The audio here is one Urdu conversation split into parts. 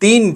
3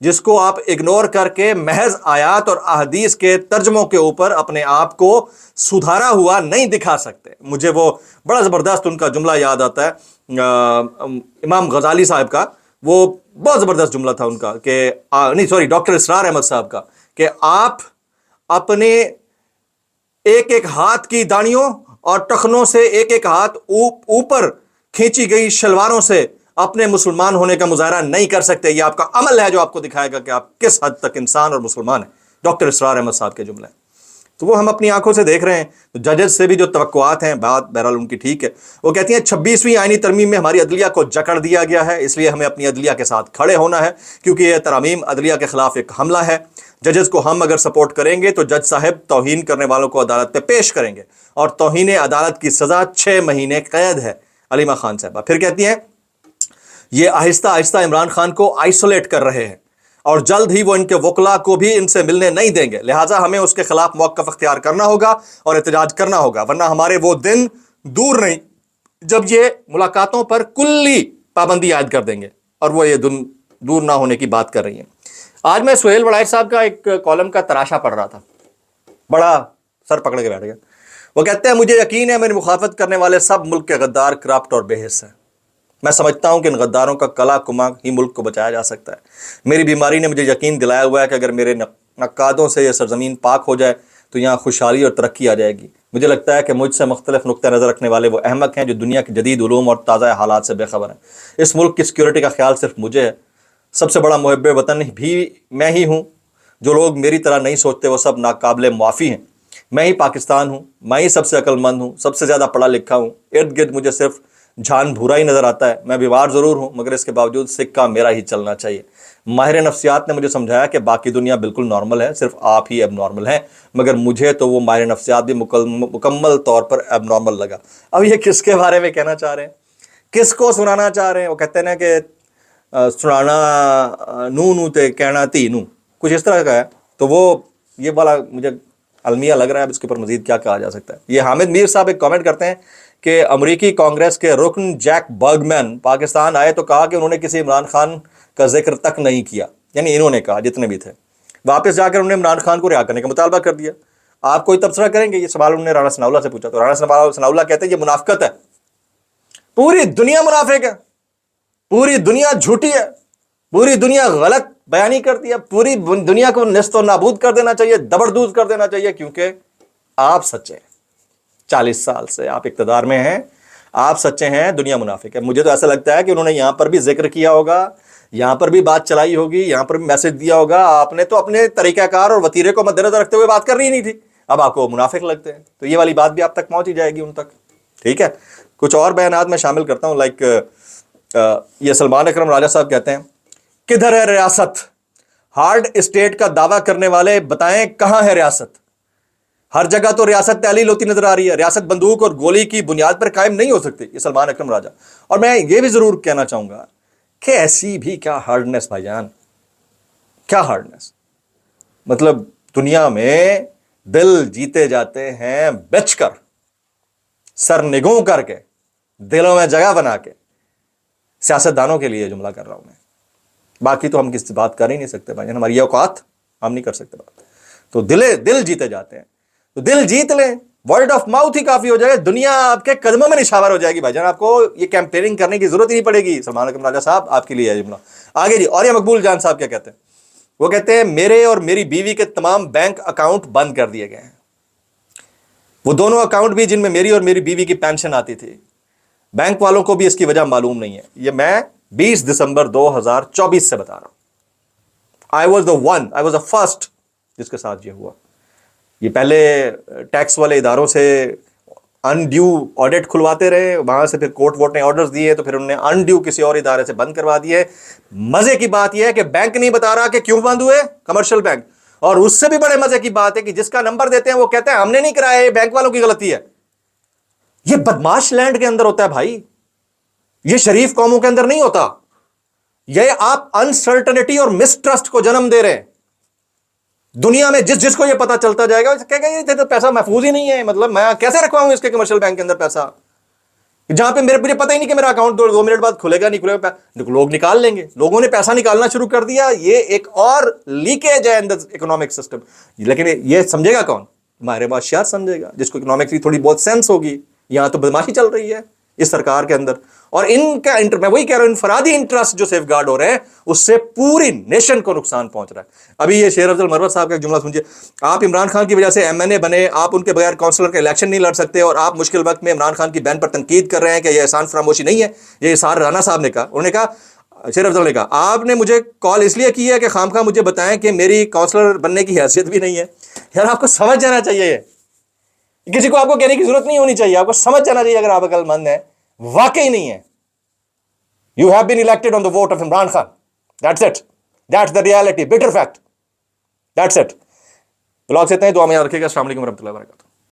جس کو آپ اگنور کر کے محض آیات اور احادیث کے ترجموں کے اوپر اپنے آپ کو سدھارا ہوا نہیں دکھا سکتے. مجھے وہ بڑا زبردست ان کا جملہ یاد آتا ہے امام غزالی صاحب کا. وہ بہت زبردست جملہ تھا ان کا کہ نہیں سوری ڈاکٹر اسرار احمد صاحب کا کہ آپ اپنے ایک ایک ہاتھ کی داڑیوں اور ٹخنوں سے ایک ایک ہاتھ اوپر کھینچی گئی شلواروں سے اپنے مسلمان ہونے کا مظاہرہ نہیں کر سکتے. یہ آپ کا عمل ہے جو آپ کو دکھائے گا کہ آپ کس حد تک انسان اور مسلمان ہیں. ڈاکٹر اسرار احمد صاحب کے جملے ہیں. تو وہ ہم اپنی آنکھوں سے دیکھ رہے ہیں. تو ججز سے بھی جو توقعات ہیں بات بہرحال ان کی ٹھیک ہے. وہ کہتی ہیں 26ویں آئینی ترمیم میں ہماری عدلیہ کو جکڑ دیا گیا ہے, اس لیے ہمیں اپنی عدلیہ کے ساتھ کھڑے ہونا ہے کیونکہ یہ ترامیم عدلیہ کے خلاف ایک حملہ ہے. ججز کو ہم اگر سپورٹ کریں گے تو جج صاحب توہین کرنے والوں کو عدالت پہ پیش کریں گے اور توہین عدالت کی سزا 6 مہینے قید ہے. علیمہ خان صاحبہ پھر کہتی ہیں یہ آہستہ آہستہ عمران خان کو آئسولیٹ کر رہے ہیں اور جلد ہی وہ ان کے وکلا کو بھی ان سے ملنے نہیں دیں گے, لہٰذا ہمیں اس کے خلاف موقف اختیار کرنا ہوگا اور احتجاج کرنا ہوگا, ورنہ ہمارے وہ دن دور نہیں جب یہ ملاقاتوں پر کلی پابندی عائد کر دیں گے. اور وہ یہ دن دور نہ ہونے کی بات کر رہی ہیں. آج میں سہیل وڑائچ صاحب کا ایک کالم کا تراشا پڑھ رہا تھا, بڑا سر پکڑ کے بیٹھ گیا. وہ کہتے ہیں مجھے یقین ہے میری مخالفت کرنے والے سب ملک کے غدار, کرپٹ اور بے حس ہیں. میں سمجھتا ہوں کہ ان غداروں کا کلا کما ہی ملک کو بچایا جا سکتا ہے. میری بیماری نے مجھے یقین دلایا ہوا ہے کہ اگر میرے نقادوں سے یہ سرزمین پاک ہو جائے تو یہاں خوشحالی اور ترقی آ جائے گی. مجھے لگتا ہے کہ مجھ سے مختلف نقطہ نظر رکھنے والے وہ احمق ہیں جو دنیا کے جدید علوم اور تازہ حالات سے بے خبر ہیں. اس ملک کی سیکیورٹی کا خیال صرف مجھے ہے. سب سے بڑا محب وطن بھی میں ہی ہوں. جو لوگ میری طرح نہیں سوچتے وہ سب ناقابل معافی ہیں. میں ہی پاکستان ہوں, میں ہی سب سے عقل مند ہوں, سب سے زیادہ پڑھا لکھا ہوں. ارد گرد مجھے صرف جھان بھورا ہی نظر آتا ہے. میں بیمار ضرور ہوں مگر اس کے باوجود سکہ میرا ہی چلنا چاہیے. ماہر نفسیات نے مجھے سمجھایا کہ باقی دنیا بالکل نارمل ہے, صرف آپ ہی اب نارمل ہیں. مگر مجھے تو وہ ماہر نفسیات بھی مکمل طور پر اب نارمل لگا. اب یہ کس کے بارے میں کہنا چاہ رہے ہیں, کس کو سنانا چاہ رہے ہیں؟ وہ کہتے ہیں نا کہ سنانا نو تے کہنا تی نو, کچھ اس طرح کا ہے. تو وہ یہ والا مجھے المیہ لگ رہا ہے. اب اس کے اوپر مزید کیا کہا جا سکتا ہے. یہ حامد میر صاحب ایک کامنٹ کرتے ہیں کہ امریکی کانگریس کے رکن جیک برگمین پاکستان آئے تو کہا کہ انہوں نے کسی عمران خان کا ذکر تک نہیں کیا. یعنی انہوں نے کہا جتنے بھی تھے. واپس جا کر انہوں نے عمران خان کو رہا کرنے کا مطالبہ کر دیا. آپ کوئی تبصرہ کریں گے؟ یہ سوال انہوں نے رانا ثناء اللہ سے پوچھا تو رانا ثناء اللہ کہتے ہیں یہ منافقت ہے. پوری دنیا منافق ہے, پوری دنیا جھوٹی ہے, پوری دنیا غلط بیانی کرتی ہے, پوری دنیا کو نیست و نابود کر دینا چاہیے, دبردوز کر دینا چاہیے کیونکہ آپ سچے ہیں. 40 سال سے آپ اقتدار میں ہیں, آپ سچے ہیں, دنیا منافق ہے. مجھے تو ایسا لگتا ہے کہ انہوں نے یہاں پر بھی ذکر کیا ہوگا, یہاں پر بھی بات چلائی ہوگی, یہاں پر بھی میسج دیا ہوگا. آپ نے تو اپنے طریقہ کار اور وتیرے کو مد نظر رکھتے ہوئے بات کرنی ہی نہیں تھی. اب آپ کو منافق لگتے ہیں تو یہ والی بات بھی آپ تک پہنچ ہی جائے گی ان تک. ٹھیک ہے, کچھ اور بیانات میں شامل کرتا ہوں. لائک یہ سلمان اکرم راجہ صاحب کہتے ہیں کدھر ہے ریاست؟ ہارڈ اسٹیٹ کا دعویٰ کرنے والے بتائیں کہاں ہے ریاست؟ ہر جگہ تو ریاست تعلیل ہوتی نظر آ رہی ہے. ریاست بندوق اور گولی کی بنیاد پر قائم نہیں ہو سکتی. یہ سلمان اکرم راجہ. اور میں یہ بھی ضرور کہنا چاہوں گا کہ ایسی بھی کیا ہارڈنس بھائی جان, کیا ہارڈنس. مطلب دنیا میں دل جیتے جاتے ہیں بچ کر, سر نگوں کر کے, دلوں میں جگہ بنا کے. سیاستدانوں کے لیے جملہ کر رہا ہوں میں, باقی تو ہم کسی بات کر ہی نہیں سکتے بھائی جان, ہماری اوقات ہم نہیں کر سکتے بات. تو دل جیتے جاتے ہیں تو دل جیت لیں, ورڈ آف ماؤتھ ہی کافی ہو جائے گا, دنیا آپ کے قدموں میں نشاور ہو جائے گی بھائی جان. آپ کو یہ کیمپیننگ کرنے کی ضرورت ہی نہیں پڑے گی. سلمان اکرم راجہ صاحب آپ کے لیے ہے جملہ. آگے جی, اور یہ مقبول جان صاحب کیا کہتے ہیں؟ وہ کہتے ہیں میرے اور میری بیوی کے تمام بینک اکاؤنٹ بند کر دیے گئے ہیں. وہ دونوں اکاؤنٹ بھی جن میں میری اور میری بیوی کی پینشن آتی تھی. بینک والوں کو بھی اس کی وجہ معلوم نہیں ہے. یہ میں 20 دسمبر 2024 سے بتا رہا ہوں. I was the first جس کے ساتھ یہ ہوا. یہ پہلے ٹیکس والے اداروں سے انڈیو آڈٹ کھلواتے رہے, وہاں سے پھر کورٹ ووٹ نے آرڈرز دیے تو پھر انہوں نے انڈیو کسی اور ادارے سے بند کروا دیے. مزے کی بات یہ ہے کہ بینک نہیں بتا رہا کہ کیوں بند ہوئے, کمرشل بینک. اور اس سے بھی بڑے مزے کی بات ہے کہ جس کا نمبر دیتے ہیں وہ کہتے ہیں ہم نے نہیں کرایا, یہ بینک والوں کی غلطی ہے. یہ بدماش لینڈ کے اندر ہوتا ہے بھائی, یہ شریف قوموں کے اندر نہیں ہوتا. یہ آپ انسرٹنٹی اور مسٹرسٹ کو جنم دے رہے ہیں. دنیا میں جس کو یہ پتا چلتا جائے گا کہے گا یہ تو پیسہ محفوظ ہی نہیں ہے, مطلب میں کیسے رکھواؤں اس کے کمرشل بینک کے اندر پیسہ. جہاں پہ مجھے پتہ ہی نہیں کہ میرا اکاؤنٹ 2 منٹ بعد کھلے گا نہیں کھلے گا، لوگ نکال لیں گے، لوگوں نے پیسہ نکالنا شروع کر دیا. یہ ایک اور لیکیج ہے ان دا اکنامک سسٹم. لیکن یہ سمجھے گا کون؟ ماہر معاشیات سمجھے گا، جس کو اکنامک کی تھوڑی بہت سینس ہوگی. یہاں تو بدماشی چل رہی ہے اس سرکار کے اندر، اور ان کا میں وہی کہہ رہا ہوں، انفرادی انٹرسٹ جو سیف گارڈ ہو رہے ہیں اس سے پوری نیشن کو نقصان پہنچ رہا ہے. ابھی یہ شیر افضل مروت صاحب کا ایک جملہ سنجیے، آپ عمران خان کی وجہ سے ایم این اے بنے، آپ ان کے بغیر کونسلر کا الیکشن نہیں لڑ سکتے، اور آپ مشکل وقت میں عمران خان کی بہن پر تنقید کر رہے ہیں کہ یہ احسان فراموشی نہیں ہے. یہ اثار رانا صاحب نے کہا، انہوں نے کہا، شیر افضل نے کہا آپ نے مجھے کال اس لیے کی ہے کہ خام خواہ مجھے بتائیں کہ میری کونسلر بننے کی حیثیت بھی نہیں ہے. یار آپ کو سمجھ جانا چاہیے، کسی کو آپ کو کہنے کی ضرورت نہیں ہونی چاہیے، آپ کو سمجھ جانا چاہیے اگر آپ عقل مند ہیں. واقعی نہیں ہے. You have been elected on the vote of Imran Khan. That's it. That's the reality. Bitter fact. That's it. Blog سے اتنا ہی، دعا میں یاد رکھیے گا. السلام علیکم ورحمۃ اللہ وبرکاتہ.